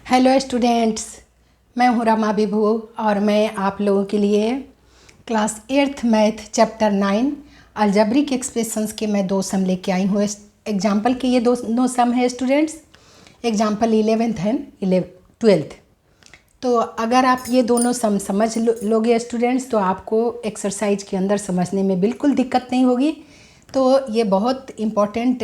Hello students, मैं हूँ रमा विभू और मैं आप लोगों के लिए class 8th math chapter 9 algebraic expressions के मैं 2 सम लेके आई हूँ। एग्जाम्पल के ये दो सम है students. Example 11th and 12th। तो अगर आप ये दोनों सम समझ लोगे स्टूडेंट्स तो आपको एक्सरसाइज के अंदर समझने में बिल्कुल दिक्कत नहीं होगी। तो ये बहुत इम्पॉर्टेंट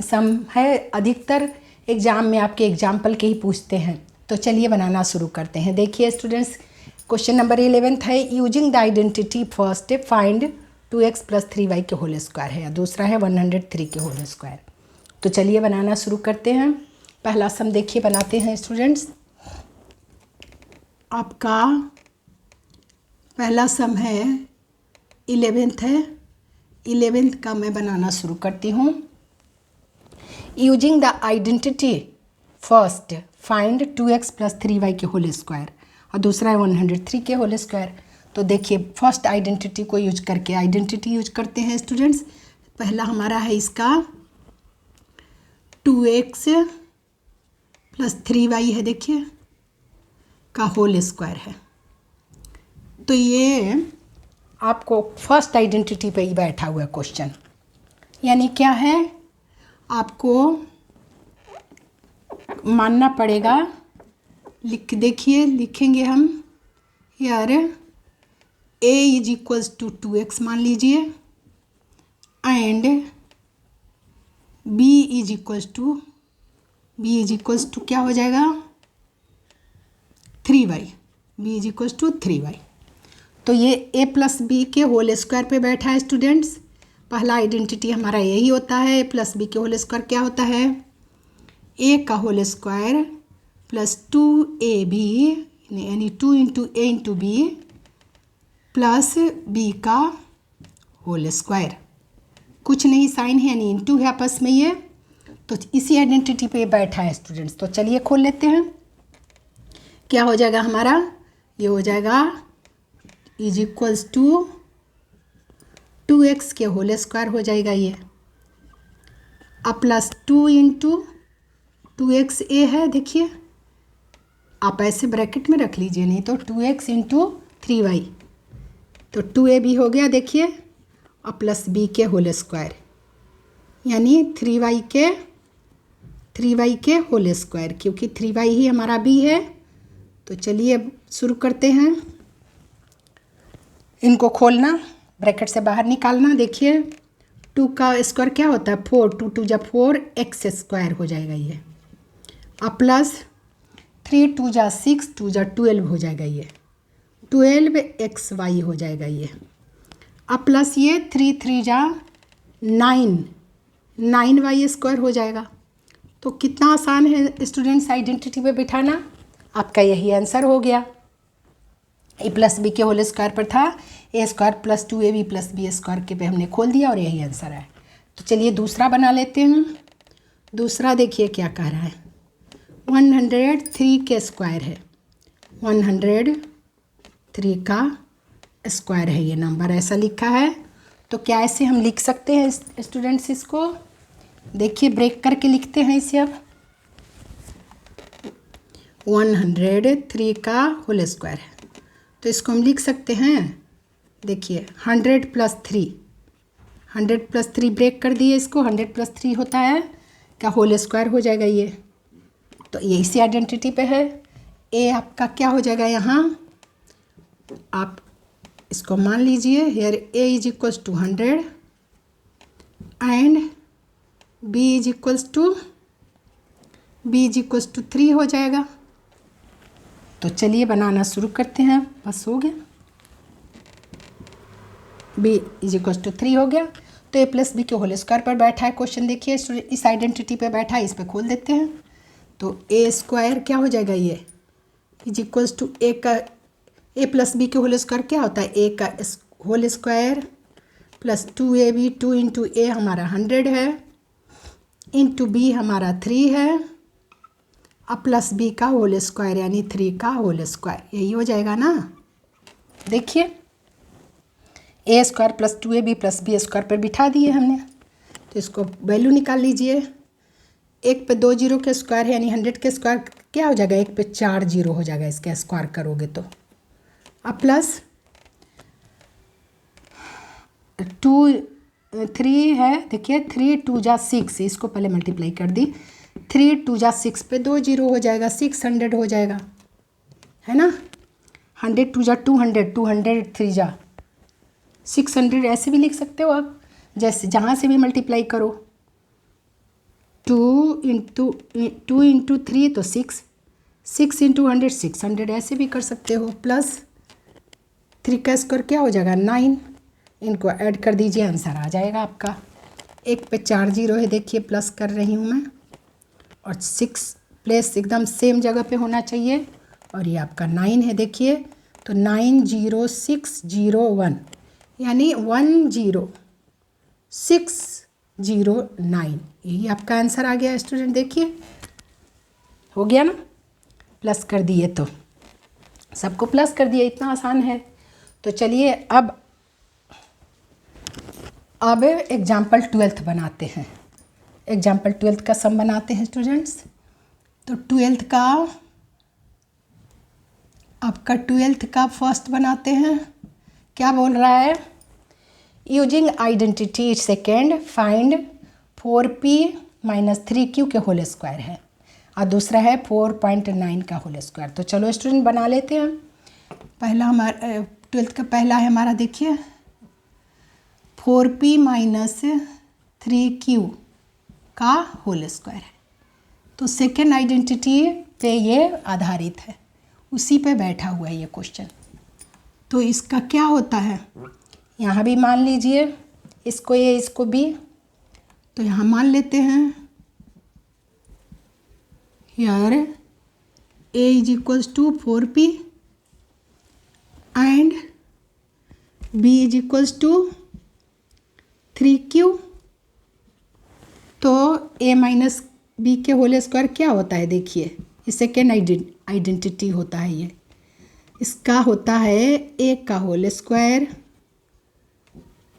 सम है, अधिकतर एग्ज़ाम में आपके एग्जाम्पल के ही पूछते हैं। तो चलिए बनाना शुरू करते हैं। देखिए स्टूडेंट्स, क्वेश्चन नंबर 11th है, using the identity first find 2x + 3y के होल स्क्वायर है, या दूसरा है 103 के होल स्क्वायर। तो चलिए बनाना शुरू करते हैं। पहला सम देखिए बनाते हैं स्टूडेंट्स। आपका पहला सम है 11th है। 11th का मैं बनाना शुरू करती हूँ। Using the identity first find 2x + 3y के होल स्क्वायर, और दूसरा है 103 के होल स्क्वायर। तो देखिए फर्स्ट आइडेंटिटी को यूज करके आइडेंटिटी यूज करते हैं स्टूडेंट्स। पहला हमारा है इसका 2x + 3y है, देखिए का होल स्क्वायर है। तो ये आपको फर्स्ट आइडेंटिटी पे ही बैठा हुआ है क्वेश्चन, यानी क्या है, आपको मानना पड़ेगा। देखिए लिखेंगे हम यार a = 2x मान लीजिए, एंड b = क्या हो जाएगा 3y। b = 3y। तो ये a + b के होल स्क्वायर पे बैठा है स्टूडेंट्स। पहला आइडेंटिटी हमारा यही होता है। a + b के होल स्क्वायर क्या होता है, a का होल स्क्वायर + 2ab यानी 2 × a × b प्लस b का होल स्क्वायर। कुछ नहीं, साइन है यानी इंटू है आपस में ये। तो इसी आइडेंटिटी पे बैठा है स्टूडेंट्स। तो चलिए खोल लेते हैं। क्या हो जाएगा हमारा, ये हो जाएगा = 2x के होल स्क्वायर हो जाएगा ये, अब +2 × 2x a है। देखिए आप ऐसे ब्रैकेट में रख लीजिए, नहीं तो 2x × 3y, तो 2a भी हो गया देखिए, और +b के होल स्क्वायर यानी 3y के होल स्क्वायर, क्योंकि 3y ही हमारा b है। तो चलिए शुरू करते हैं। इनको खोलना, ब्रैकेट से बाहर निकालना। देखिए 2 का स्क्वायर क्या होता है 4, 2 × 2 = 4 x² हो जाएगा ये, अब +3 × 2 = 6, 2 × 12 हो जाएगा ये, 12xy हो जाएगा ये, अब प्लस ये 3 × 3 = 9, 9y² हो जाएगा। तो कितना आसान है स्टूडेंट्स आइडेंटिटी पे बिठाना। आपका यही आंसर हो गया। a + b के होल स्क्वायर पर था a² + 2ab + b² के पे हमने खोल दिया और यही आंसर है। तो चलिए दूसरा बना लेते हैं। दूसरा देखिए क्या कह रहा है, 103 के स्क्वायर है, 103 का स्क्वायर है, ये नंबर ऐसा लिखा है। तो क्या ऐसे हम लिख सकते हैं स्टूडेंट्स इसको, देखिए ब्रेक करके लिखते हैं इसे। अब 103 का होल स्क्वायर है, तो इसको हम लिख सकते हैं। देखिए 100 + 3, 100 + 3 ब्रेक कर दिए इसको, 100 + 3 होता है क्या होल स्क्वायर हो जाएगा ये। तो ये इसी आइडेंटिटी पे है। ए आपका क्या हो जाएगा यहाँ, आप इसको मान लीजिए हेयर a = 100 एंड b = 3 हो जाएगा। तो चलिए बनाना शुरू करते हैं। बस हो गया, b = 3 हो गया। तो a + b के होल स्क्वायर पर बैठा है क्वेश्चन। देखिए इस आइडेंटिटी पे बैठा है, इस पे खोल देते हैं। तो a² क्या हो जाएगा ये = a + b के होल स्क्वायर क्या होता है, a का होल स्क्वायर + 2ab, 2 × a हमारा 100 है, × b हमारा 3 है, अब +b का होल स्क्वायर यानी 3 का होल स्क्वायर, यही हो जाएगा ना। देखिए a² + 2ab + b² पर बिठा दिए हमने। तो इसको वैल्यू निकाल लीजिए। 1 पे 2 जीरो के स्क्वायर है यानी 100 के स्क्वायर क्या हो जाएगा, 1 पे 4 जीरो हो जाएगा इसका स्क्वायर करोगे तो। अब प्लस 2 3 है, देखिए 3 2 जा 6, इसको पहले मल्टीप्लाई कर दी, 3 2 जा 6 पे 2 जीरो हो जाएगा, 600 हो जाएगा, है ना। 100 2 जा 200, 200 3 जा 600, ऐसे भी लिख सकते हो आप, जैसे जहाँ से भी मल्टीप्लाई करो। 2 इंटू 3 तो 6, 6 इंटू 100 600, ऐसे भी कर सकते हो। प्लस 3 का स्क्वायर क्या हो जाएगा 9, इनको ऐड कर दीजिए, आंसर आ जाएगा आपका। 1 पे 4 जीरो है, देखिए प्लस कर रही हूँ मैं, और 6 प्लेस एकदम सेम जगह पे होना चाहिए, और ये आपका 9 है, देखिए तो 90601 यानी 10609, यही आपका आंसर आ गया स्टूडेंट। देखिए हो गया ना, प्लस कर दिए तो सबको प्लस कर दिए, इतना आसान है। तो चलिए अब एग्जाम्पल 12th बनाते हैं। एग्जाम्पल 12th का सम बनाते हैं स्टूडेंट्स। तो 12th का आपका 12th का फर्स्ट बनाते हैं। क्या बोल रहा है, using identity second find 4p minus 3q के होल स्क्वायर है, और दूसरा है 4.9 का होल स्क्वायर। तो चलो स्टूडेंट बना लेते हैं। पहला हमारा 12th का पहला है हमारा, देखिए 4p माइनस 3q का होल स्क्वायर है। तो सेकेंड आइडेंटिटी पे ये आधारित है, उसी पे बैठा हुआ है ये क्वेश्चन। तो इसका क्या होता है, यहाँ भी मान लीजिए इसको ए इसको बी, तो यहाँ मान लेते हैं यार a is equals to 4p and b is equals to 3q। तो a माइनस बी के होल स्क्वायर क्या होता है, देखिए ये सेकेंड आइडेंटिटी होता है, ये इसका होता है a का whole square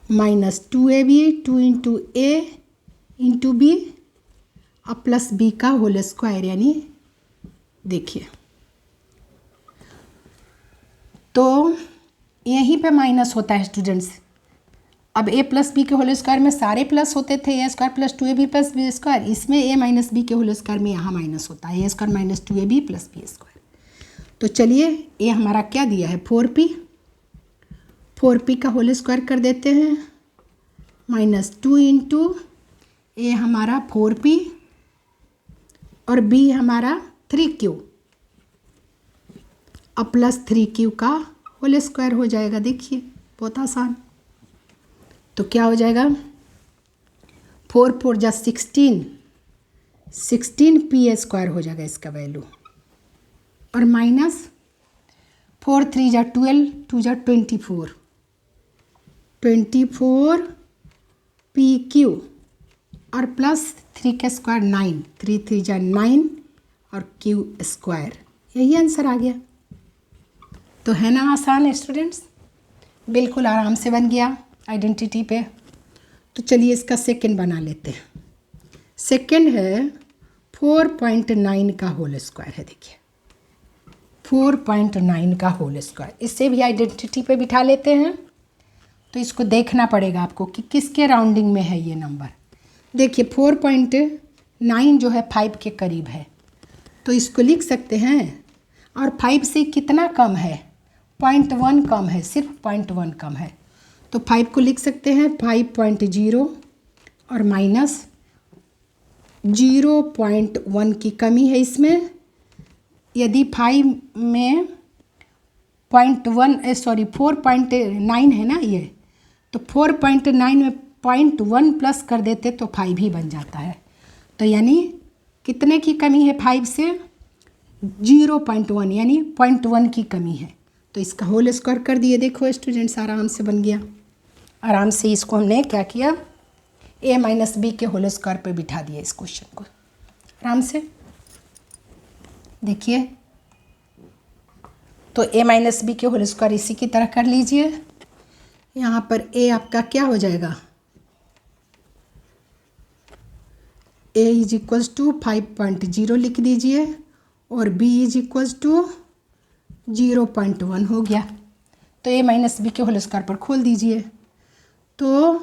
minus 2ab 2 into A into B और प्लस बी का होल स्क्वायर, यानी देखिए तो यहीं पे माइनस होता है स्टूडेंट्स। अब a प्लस बी के होल स्क्वायर में सारे प्लस होते थे, A square plus 2ab plus B square, इसमें a माइनस बी के होल स्क्वायर में यहाँ माइनस होता है, A square minus 2ab plus B square. तो चलिए ये हमारा क्या दिया है 4p का होल स्क्वायर कर देते हैं, माइनस 2 इंटू ए हमारा 4p और b हमारा 3q और प्लस 3q का होल स्क्वायर हो जाएगा। देखिए बहुत आसान। तो क्या हो जाएगा 4 4 जा 16p स्क्वायर हो जाएगा इसका वैल्यू, और माइनस 4 3 जा 12 2 जा 24pq और प्लस 3 का स्क्वायर 9 3 3 जा 9 और q स्क्वायर, यही आंसर आ गया। तो है ना आसान स्टूडेंट्स, बिल्कुल आराम से बन गया आइडेंटिटी पे। तो चलिए इसका सेकंड बना लेते हैं। सेकंड है 4.9 का होल स्क्वायर है, देखिए 4.9 का होल स्क्वायर, इससे भी आइडेंटिटी पे बिठा लेते हैं। तो इसको देखना पड़ेगा आपको कि किसके राउंडिंग में है ये नंबर। देखिए 4.9 जो है 5 के करीब है, तो इसको लिख सकते हैं, और 5 से कितना कम है 0.1 कम है, सिर्फ 0.1 कम है, तो 5 को लिख सकते हैं 5.0 और माइनस 0.1 की कमी है इसमें। यदि 5 में 4.9 है ना ये, तो 4.9 में 0.1 प्लस कर देते तो 5 ही बन जाता है। तो यानी कितने की कमी है 5 से 0.1 यानी 0.1 की कमी है। तो इसका होल स्क्वायर कर दिए, देखो स्टूडेंट्स आराम से बन गया। आराम से इसको हमने क्या किया a माइनस बी के होल स्क्वायर पे बिठा दिया इस क्वेश्चन को आराम से। देखिए तो a माइनस बी के होल स्क्वायर इसी की तरह कर लीजिए। यहाँ पर a आपका क्या हो जाएगा, a इज इक्वल्स टू 5.0 लिख दीजिए और b इज इक्वल्स टू 0.1 हो गया। तो a माइनस बी के होल स्क्वायर पर खोल दीजिए, तो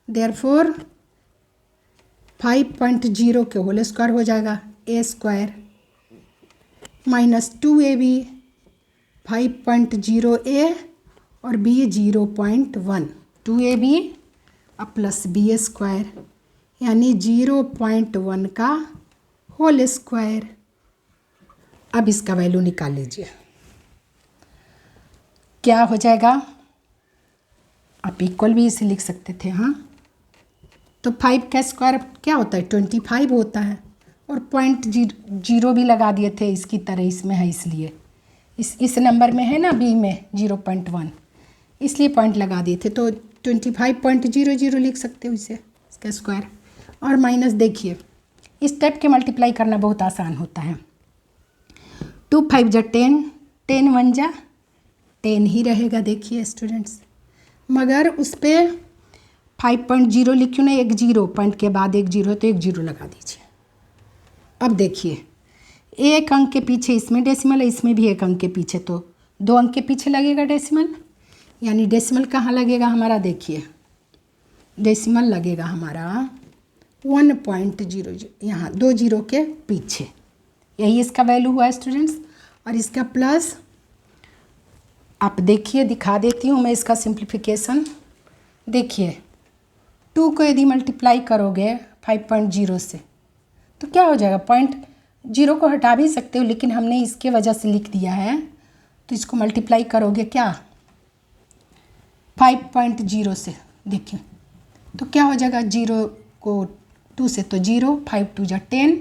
देयरफॉर 5.0 के होल स्क्वायर हो जाएगा a square minus 2ab 5.0a और b 0.1 2ab plus B square यानी 0.1 का होल स्क्वायर। अब इसका वैल्यू निकाल लीजिए, क्या हो जाएगा। आप इक्वल भी इसे लिख सकते थे, हाँ। तो 5 का स्क्वायर क्या होता है 25 होता है, और 0.0 भी लगा दिए थे इसकी तरह, इसमें है इसलिए इस नंबर में है ना बी में 0.1, इसलिए पॉइंट लगा दिए थे। तो 25.00 लिख सकते हो इसे, इसका स्क्वायर। और माइनस देखिए, इस टाइप के मल्टीप्लाई करना बहुत आसान होता है। 2 5 जा 10, 10 1 जा 10 ही रहेगा देखिए स्टूडेंट्स, मगर उस पर 5.0 लिखियो ना, एक जीरो पॉइंट के बाद एक जीरो, तो एक जीरो लगा दीजिए। अब देखिए एक अंक के पीछे इसमें डेसिमल है, इसमें भी एक अंक के पीछे, तो 2 अंक के पीछे लगेगा डेसिमल, यानी डेसिमल कहाँ लगेगा हमारा, देखिए डेसिमल लगेगा हमारा 1.00, यहाँ 2 जीरो के पीछे। यही इसका वैल्यू हुआ स्टूडेंट्स। और इसका प्लस आप देखिए, दिखा देती हूँ मैं इसका सिंप्लीफिकेशन। देखिए 2 को यदि मल्टीप्लाई करोगे 5.0 से तो क्या हो जाएगा, 0 को हटा भी सकते हो, लेकिन हमने इसके वजह से लिख दिया है, तो इसको मल्टीप्लाई करोगे क्या 5.0 से, देखिए तो क्या हो जाएगा, 0 को 2 से तो 0, 5 2 जा 10,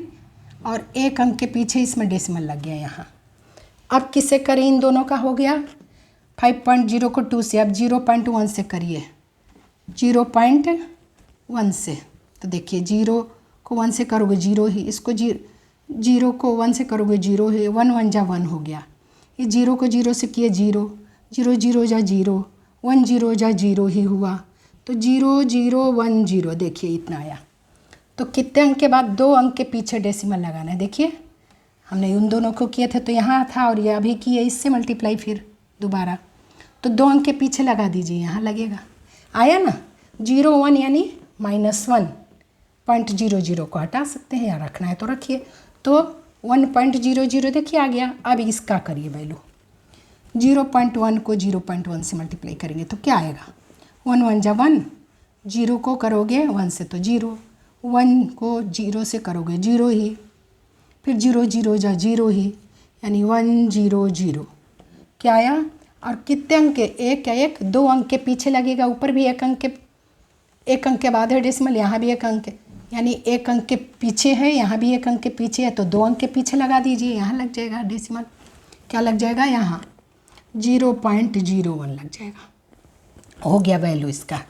और एक अंक के पीछे इसमें डेसिमल लग गया यहाँ। अब किससे करें, इन दोनों का हो गया 5.0 को 2 से, अब 0.1 से करिए, 0.1 से, तो देखिए 0 को 1 से करोगे 0 ही, इसको 0 को 1 से करोगे 0 ही, 1 1 जा 1 हो गया। ये 0 को 0 से किए 0, 0 0 जा 0, 1 0 जा 0 ही हुआ, तो 0 0 1 0, देखिए इतना आया। तो कितने अंक के बाद 2 अंक के पीछे डेसिमल लगाना है, देखिए हमने उन दोनों को किए थे तो यहाँ था, और ये अभी किए इससे मल्टीप्लाई फिर दोबारा, तो 2 अंक के पीछे लगा दीजिए, यहाँ लगेगा, आया ना 0 1 यानी -1.00 को हटा सकते हैं, या रखना है तो रखिए, तो 1.00 देखिए आ गया। अब इसका करिए वैल्यू, 0.1 को 0.1 से मल्टीप्लाई करेंगे तो क्या आएगा, 1 1 जा 1, 0 को करोगे 1 से तो 0, 1 को 0 से करोगे 0 ही, फिर 0 0 जा 0 ही, यानी 1 0 0, क्या आया। और कितने अंक के, एक 2 अंक के पीछे लगेगा, ऊपर भी एक अंक के बाद है डेसिमल, यहाँ भी एक अंक है, यानी एक अंक के पीछे है, यहाँ भी एक अंक के पीछे है, तो 2 अंक के पीछे लगा दीजिए, यहाँ लग जाएगा डेसिमल, क्या लग जाएगा यहाँ 0.01 लग जाएगा। हो गया वैल्यू इसका।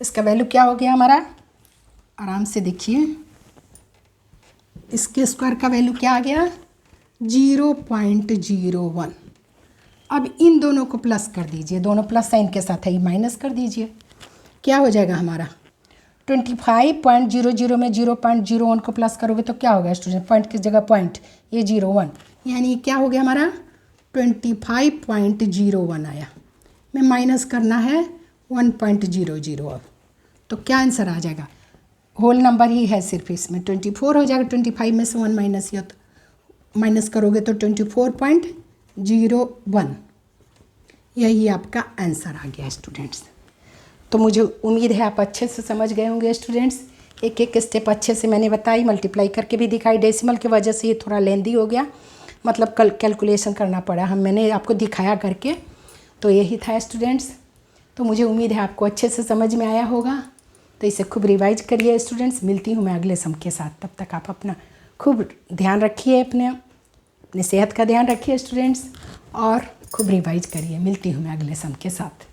इसका वैल्यू क्या हो गया हमारा, आराम से देखिए, इसके स्क्वायर का वैल्यू क्या आ गया 0.01। अब इन दोनों को प्लस कर दीजिए, दोनों प्लस साइन के साथ है, माइनस कर दीजिए, क्या हो जाएगा हमारा 25.00 में 0.01 को प्लस करोगे तो क्या होगा स्टूडेंट, पॉइंट की जगह पॉइंट, ये 01, यानी क्या हो गया हमारा 25.01 आया, में माइनस करना है 1.00। अब तो क्या आंसर आ जाएगा, होल नंबर ही है सिर्फ, इसमें 24 हो जाएगा, 25 में से 1 माइनस किया तो माइनस करोगे तो 24.01, यही आपका आंसर आ गया स्टूडेंट्स। तो मुझे उम्मीद है आप अच्छे से समझ गए होंगे स्टूडेंट्स, एक एक स्टेप अच्छे से मैंने बताई, मल्टीप्लाई करके भी दिखाई, डेसिमल की वजह से ये थोड़ा लेंदी हो गया, मतलब कल कैलकुलेशन करना पड़ा, मैंने आपको दिखाया करके, तो यही था स्टूडेंट्स। तो मुझे उम्मीद है आपको अच्छे से समझ में आया होगा, तो इसे खूब रिवाइज करिए स्टूडेंट्स। मिलती हूँ मैं अगले सम के साथ, तब तक आप अपना खूब ध्यान रखिए, अपने सेहत का ध्यान रखिए स्टूडेंट्स, और खूब रिवाइज करिए। मिलती हूँ मैं अगले सम के साथ।